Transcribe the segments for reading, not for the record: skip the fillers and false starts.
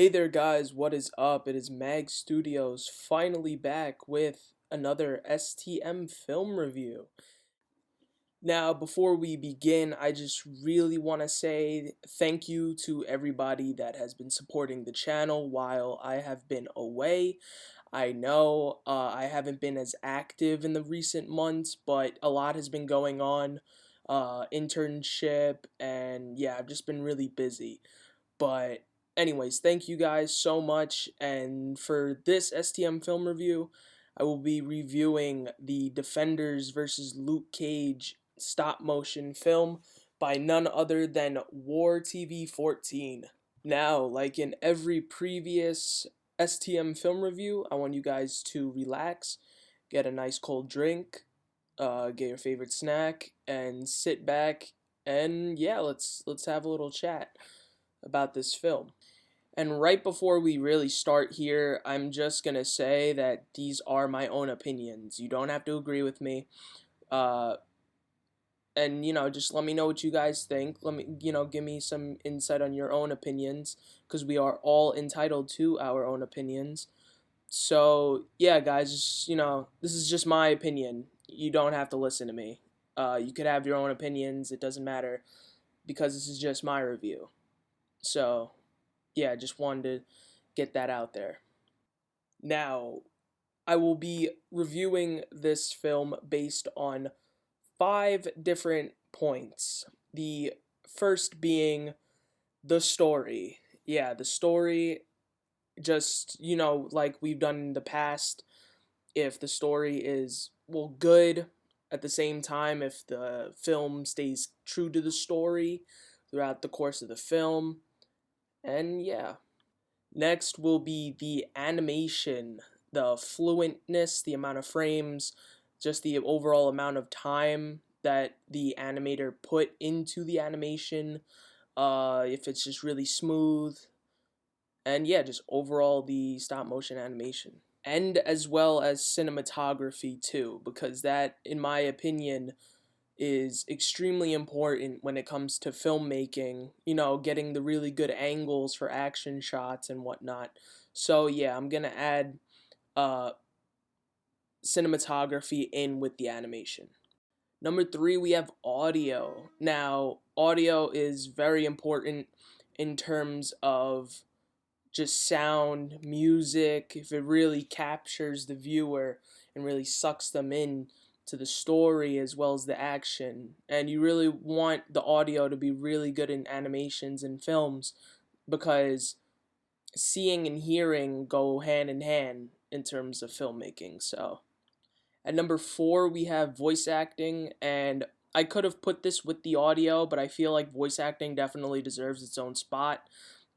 Hey there guys, what is up? It is Mag Studios finally back with another STM film review. Now, before we begin, I just really want to say thank you to everybody that has been supporting the channel while I have been away. I know I haven't been as active in the recent months, but a lot has been going on, internship, and yeah, I've just been really busy. But anyways, thank you guys so much, and for this STM film review, I will be reviewing the Defenders versus Luke Cage stop motion film by none other than War TV 14. Now, like in every previous STM film review, I want you guys to relax, get a nice cold drink, get your favorite snack, and sit back and yeah, let's have a little chat about this film. And right before we really start here, I'm just gonna say that these are my own opinions. You don't have to agree with me. Uh, and just let me know what you guys think. Let me, give me some insight on your own opinions, because we are all entitled to our own opinions. So yeah, guys, this is just my opinion. You don't have to listen to me. You could have your own opinions. It doesn't matter, because this is just my review. So yeah, just wanted to get that out there. Now, I will be reviewing this film based on 5 different points. The first being the story. Yeah, the story, just, like we've done in the past, if the story is, well, good, at the same time, if the film stays true to the story throughout the course of the film, and yeah. Next will be the animation, the fluentness, the amount of frames, just the overall amount of time that the animator put into the animation, if it's just really smooth, and yeah, just overall the stop motion animation. And as well as cinematography too, because that, in my opinion, is extremely important when it comes to filmmaking, getting the really good angles for action shots and whatnot. So yeah, I'm gonna add uh, cinematography in with the animation. Number 3, we have audio. Now, audio is very important in terms of just sound, music, if it really captures the viewer and really sucks them in to the story as well as the action. And you really want the audio to be really good in animations and films, because seeing and hearing go hand in hand in terms of filmmaking. So at number 4, we have voice acting, and I could have put this with the audio, but I feel like voice acting definitely deserves its own spot,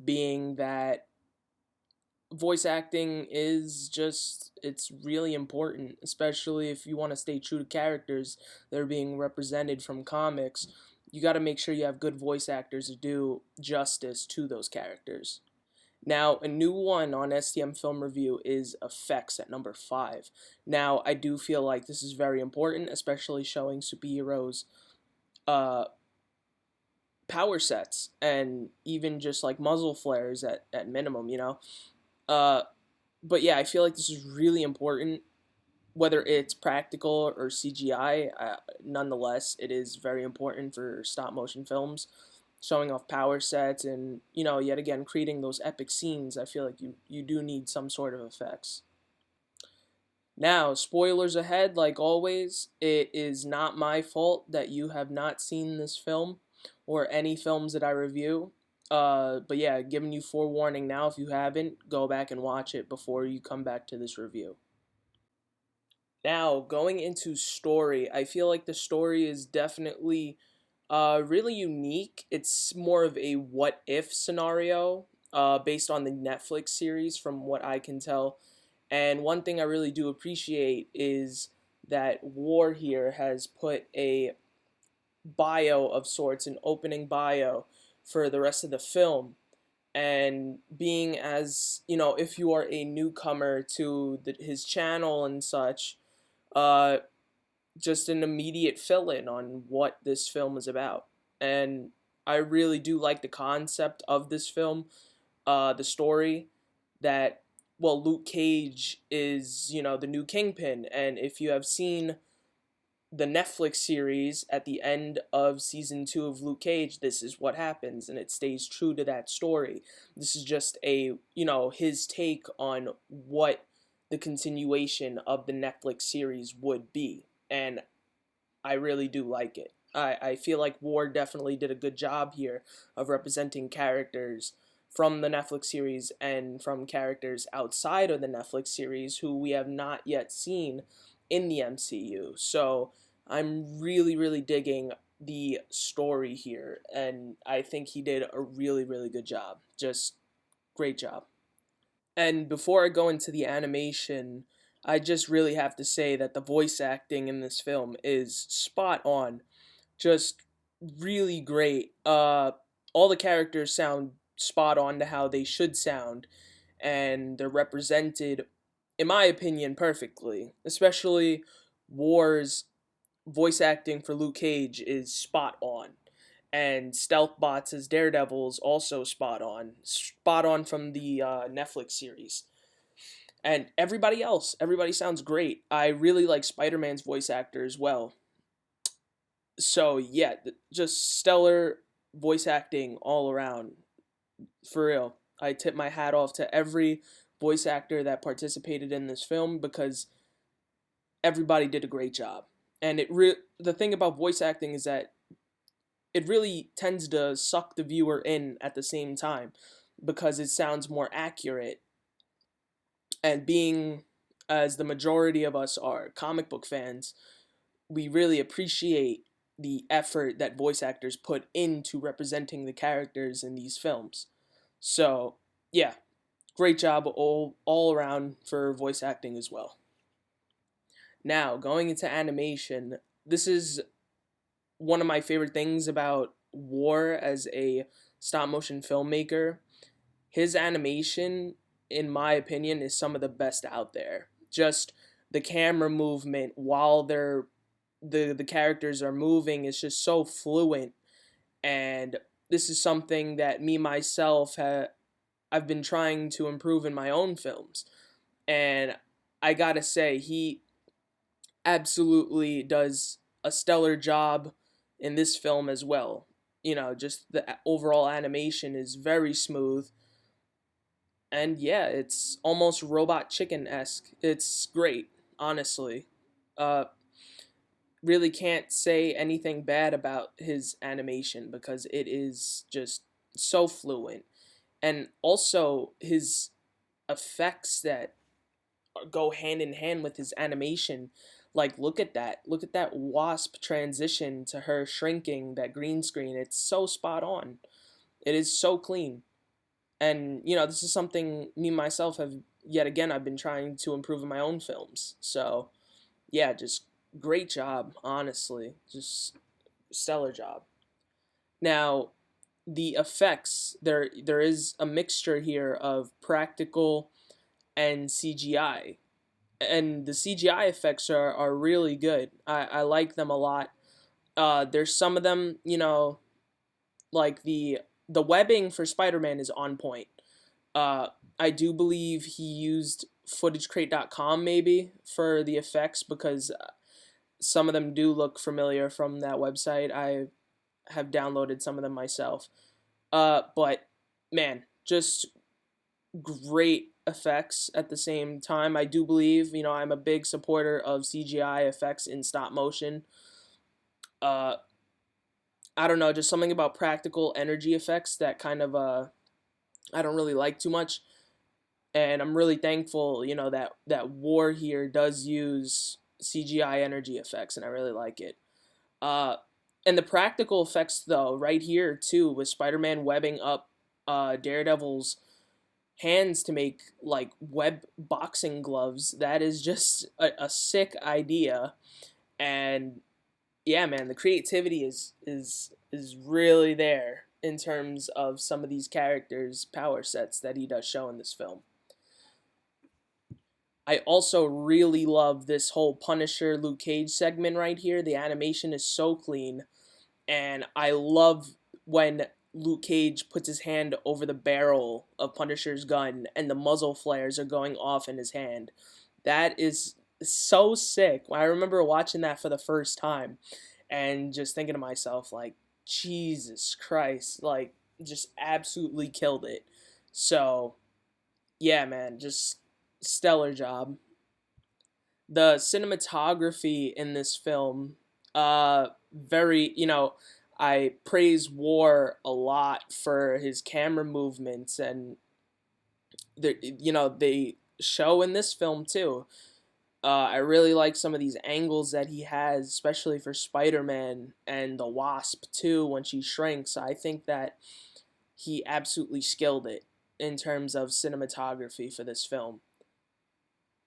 being that voice acting is just, it's really important, especially if you want to stay true to characters that are being represented from comics. You got to make sure you have good voice actors to do justice to those characters. Now, a new one on STM Film Review is effects at number 5. Now, I do feel like this is very important, especially showing superheroes power sets, and even just like muzzle flares at minimum, Uh, but yeah, I feel like this is really important, whether it's practical or CGI. Nonetheless, it is very important for stop motion films, showing off power sets and, yet again, creating those epic scenes. I feel like you do need some sort of effects. Now, spoilers ahead, like always, it is not my fault that you have not seen this film or any films that I review. But yeah, giving you forewarning now, if you haven't, go back and watch it before you come back to this review. Now, going into story, I feel like the story is definitely really unique. It's more of a what if scenario, based on the Netflix series, from what I can tell. And one thing I really do appreciate is that War here has put a bio of sorts, an opening bio for the rest of the film. And being as, if you are a newcomer to his channel and such, uh, just an immediate fill-in on what this film is about. And I really do like the concept of this film, the story that, well, Luke Cage is, the new Kingpin. And if you have seen the Netflix series at the end of season 2 of Luke Cage, this is what happens, and it stays true to that story. This is just his take on what the continuation of the Netflix series would be. And I really do like it. I feel like Ward definitely did a good job here of representing characters from the Netflix series and from characters outside of the Netflix series who we have not yet seen in the MCU. So I'm really, really digging the story here, and I think he did a really, really good job. Just great job. And before I go into the animation, I just really have to say that the voice acting in this film is spot on. Just really great. All the characters sound spot on to how they should sound, and they're represented, in my opinion, perfectly. Especially War's voice acting for Luke Cage is spot on. And Stealthbots as Daredevil's also spot on. Spot on from the Netflix series. And everybody sounds great. I really like Spider-Man's voice actor as well. So yeah, just stellar voice acting all around. For real. I tip my hat off to every voice actor that participated in this film because everybody did a great job. And the thing about voice acting is that it really tends to suck the viewer in at the same time because it sounds more accurate. And being, as the majority of us are comic book fans, we really appreciate the effort that voice actors put into representing the characters in these films. So, yeah, great job all around for voice acting as well. Now, going into animation, this is one of my favorite things about War as a stop motion filmmaker. His animation, in my opinion, is some of the best out there. Just the camera movement while the characters are moving is just so fluent, and this is something that me myself I've been trying to improve in my own films. And I gotta say, he absolutely does a stellar job in this film as well. Just the overall animation is very smooth. And yeah, it's almost Robot Chicken-esque. It's great, honestly. Uh, really can't say anything bad about his animation because it is just so fluent. And also his effects that go hand in hand with his animation. Like, look at that. Look at that wasp transition to her shrinking, that green screen. It's so spot on. It is so clean. And, this is something me myself have, yet again, I've been trying to improve in my own films. So, yeah, just great job, honestly. Just stellar job. Now, the effects, there is a mixture here of practical and CGI. And the CGI effects are really good. I like them a lot. There's some of them, like the webbing for Spider-Man is on point. I do believe he used footagecrate.com maybe for the effects because some of them do look familiar from that website. I have downloaded some of them myself. But man, just great effects at the same time. I do believe, I'm a big supporter of CGI effects in stop motion. Uh, I don't know, just something about practical energy effects that kind of I don't really like too much. And I'm really thankful, that War here does use CGI energy effects, and I really like it. Uh, and the practical effects, though, right here too, with Spider-Man webbing up Daredevil's hands to make like web boxing gloves, that is just a sick idea. And yeah, man, the creativity is really there in terms of some of these characters' power sets that he does show in this film. I also really love this whole Punisher Luke Cage segment right here. The animation is so clean, and I love when Luke Cage puts his hand over the barrel of Punisher's gun and the muzzle flares are going off in his hand. That is so sick. I remember watching that for the first time and just thinking to myself, like, Jesus Christ, like, just absolutely killed it. So, yeah, man, just stellar job. The cinematography in this film, very, I praise War a lot for his camera movements, and they show in this film too. I really like some of these angles that he has, especially for Spider-Man and the Wasp too when she shrinks. I think that he absolutely skilled it in terms of cinematography for this film.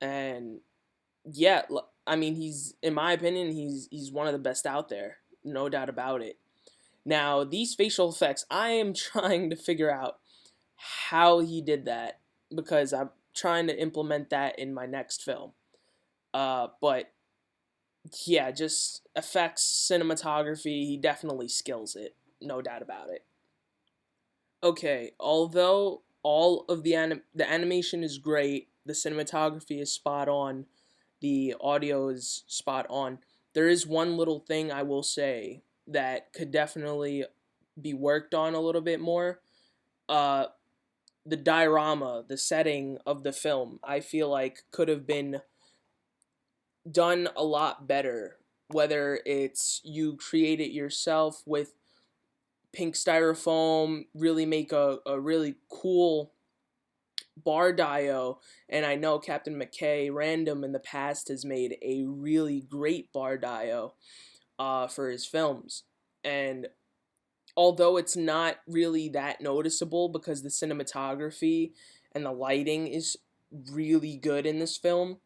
And yeah, I mean, he's, in my opinion, he's one of the best out there, no doubt about it. Now, these facial effects, I am trying to figure out how he did that because I'm trying to implement that in my next film. But yeah, just effects, cinematography, he definitely skills it, no doubt about it. Okay, although all of the animation is great, the cinematography is spot on, the audio is spot on. There is one little thing I will say that could definitely be worked on a little bit more. Uh, the diorama, the setting of the film, I feel like could have been done a lot better. Whether it's you create it yourself with pink styrofoam, really make a really cool bar dio, and I know Captain McKay Random in the past has made a really great bar dio for his films. And although it's not really that noticeable because the cinematography and the lighting is really good in this film,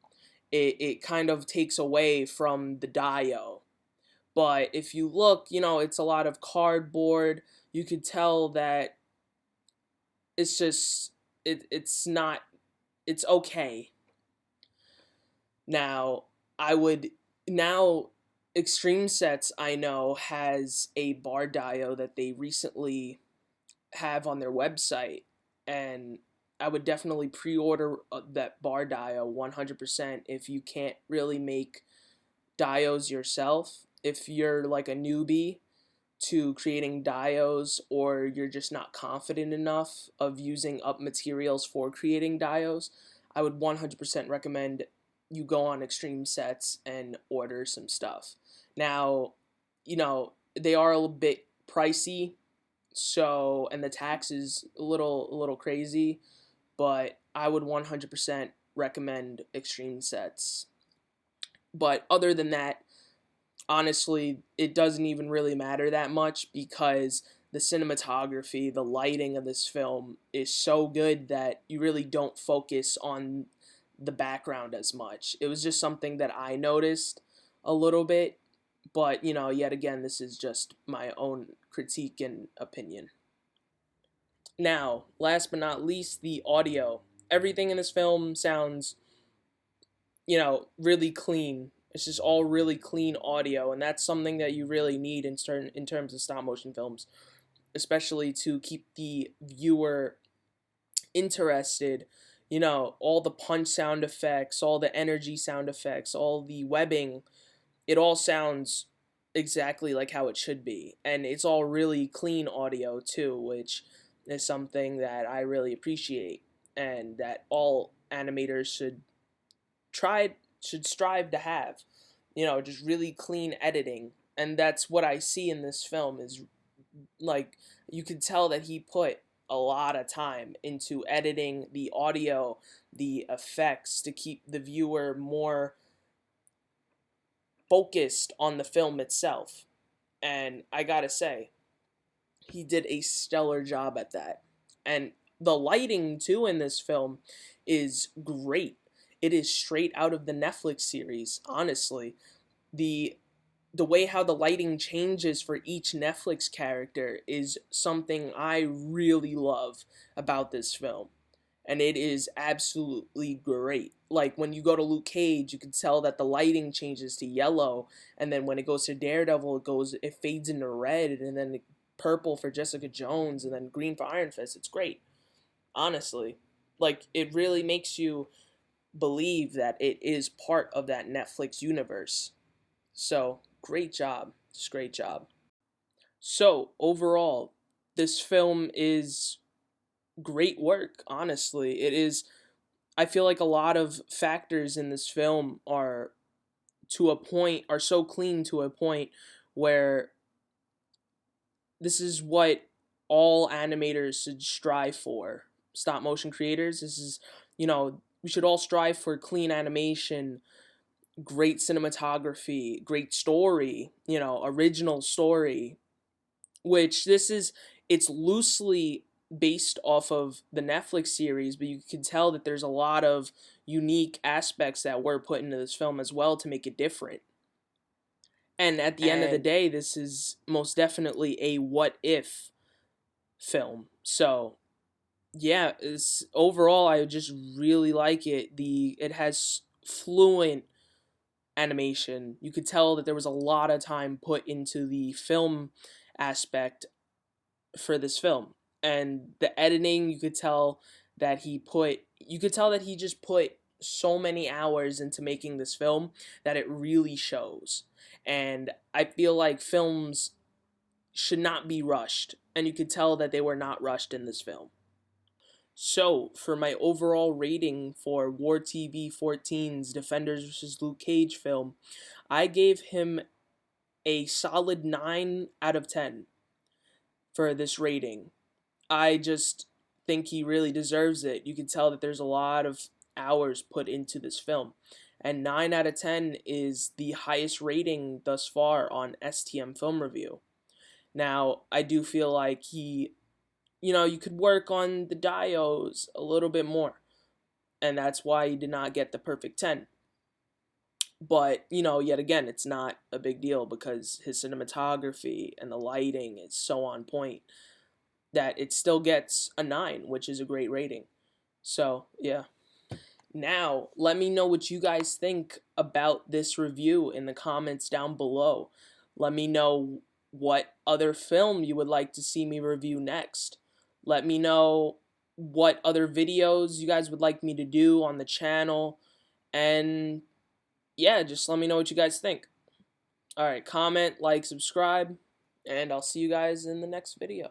it kind of takes away from the dio. But if you look, it's a lot of cardboard. You could tell that it's just it's not, it's okay. Now, I would now Extreme Sets, I know, has a bar dio that they recently have on their website, and I would definitely pre-order that bar dio 100% if you can't really make dios yourself. If you're like a newbie to creating dios, or you're just not confident enough of using up materials for creating dios, I would 100% recommend you go on Extreme Sets and order some stuff. Now, they are a little bit pricey, so, and the tax is a little crazy, but I would 100% recommend Extreme Sets. But other than that, honestly, it doesn't even really matter that much because the cinematography, the lighting of this film is so good that you really don't focus on the background as much. It was just something that I noticed a little bit, but yet again, this is just my own critique and opinion. Now, last but not least, the audio. Everything in this film sounds, really clean. It's just all really clean audio, and that's something that you really need in terms of stop motion films, especially to keep the viewer interested. All the punch sound effects, all the energy sound effects, all the webbing, it all sounds exactly like how it should be. And it's all really clean audio too, which is something that I really appreciate and that all animators try should strive to have. Just really clean editing. And that's what I see in this film is, like, you can tell that he put a lot of time into editing the audio, the effects, to keep the viewer more focused on the film itself. And I gotta say, he did a stellar job at that. And the lighting, too, in this film is great. It is straight out of the Netflix series, honestly. The way how the lighting changes for each Netflix character is something I really love about this film. And it is absolutely great. Like when you go to Luke Cage, you can tell that the lighting changes to yellow, and then when it goes to Daredevil, it fades into red, and then it purple for Jessica Jones and then green for Iron Fist. It's great, honestly. Like, it really makes you believe that it is part of that Netflix universe. So, great job. Just great job. So, overall, this film is great work, honestly. It is, I feel like a lot of factors in this film are to a point, are so clean to a point where this is what all animators should strive for. Stop motion creators, this is, we should all strive for clean animation, great cinematography, great story, original story, which this is, it's loosely based off of the Netflix series, but you can tell that there's a lot of unique aspects that were put into this film as well to make it different. And at the end of the day, this is most definitely a what if film. So, yeah, it's, overall I just really like it. It has fluent animation. You could tell that there was a lot of time put into the film aspect for this film. And the editing, you could tell that he just put so many hours into making this film that it really shows. And I feel like films should not be rushed, and you could tell that they were not rushed in this film. So, for my overall rating for War TV 14's Defenders vs. Luke Cage film, I gave him a solid 9 out of 10 for this rating. I just think he really deserves it. You can tell that there's a lot of hours put into this film. And 9 out of 10 is the highest rating thus far on STM Film Review. Now, I do feel like you could work on the dios a little bit more. And that's why he did not get the perfect 10. But, yet again, it's not a big deal because his cinematography and the lighting is so on point that it still gets a 9, which is a great rating. So, yeah. Now, let me know what you guys think about this review in the comments down below. Let me know what other film you would like to see me review next. Let me know what other videos you guys would like me to do on the channel. And yeah, just let me know what you guys think. Alright, comment, like, subscribe, and I'll see you guys in the next video.